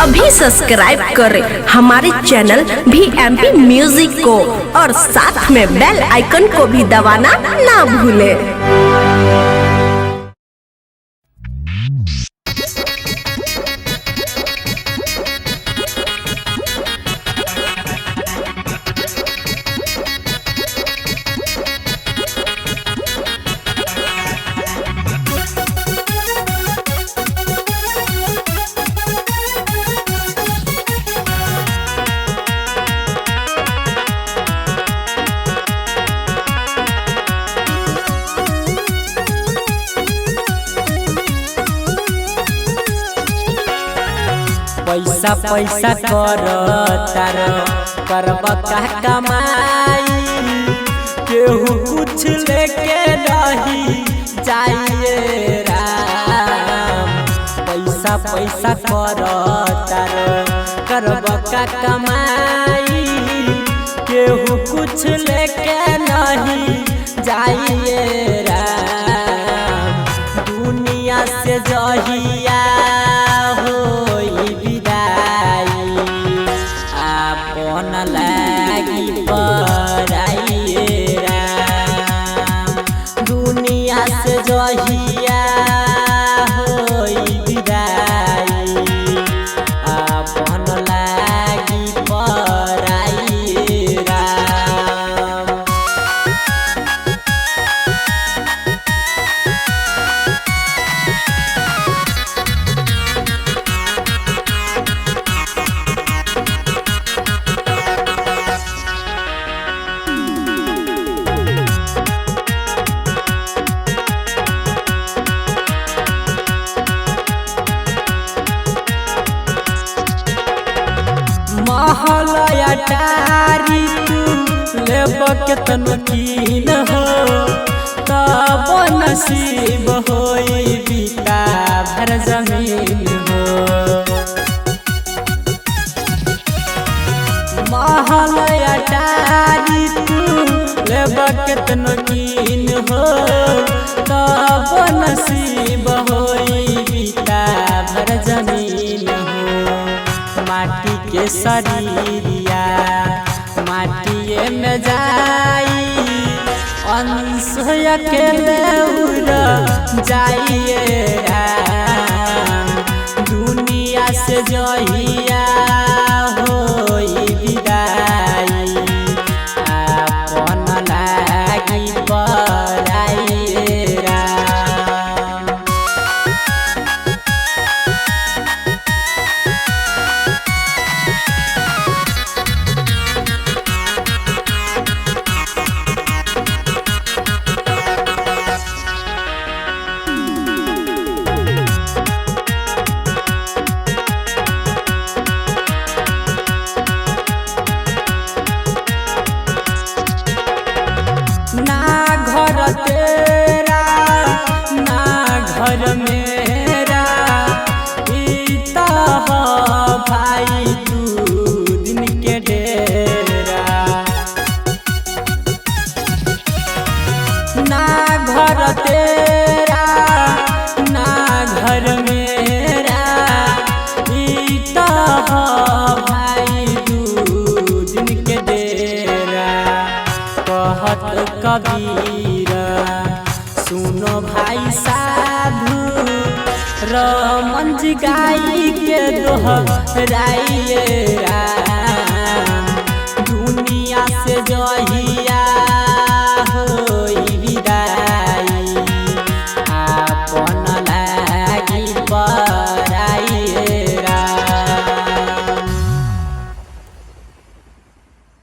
अभी सब्सक्राइब करें हमारे चैनल VMP म्यूजिक को और साथ में बेल आइकन को भी दबाना ना भूलें। पैसा पैसा कर तार करब का कमाई, केहू कुछ लेके नहीं जाइए राम। पैसा पैसा कर तार करब का कमाई, केहू कुछ लेके नहीं जाइए राम। दुनिया से जहिया लागी पराइए राम। दुनिया से जहिया होई विदाई, आपन लागी पराइए राम। महलया टारी तू लेब केतन कीन हो, तब नसीब होई बीता भर जमीन हो। महलया टारी तू लेब केतन कीन हो, तब नसीब होई बीता भर जमीन हो। माटी के शरीरिया माटिए में जाई, अंश अकेले उड़ जाइए राम। दुनिया से जहिया होई विदाई, आपन लागी पराइए राम। ना घर तेरा ना घर मेरा, इता भाई तू दिन के डेरा। ना घर तेरा ना घर मेरा, इता भाई तू दिन के डेरा। कहत कबीर सुनो भाई साधु, रमन जी गाई के दोहराइए राम।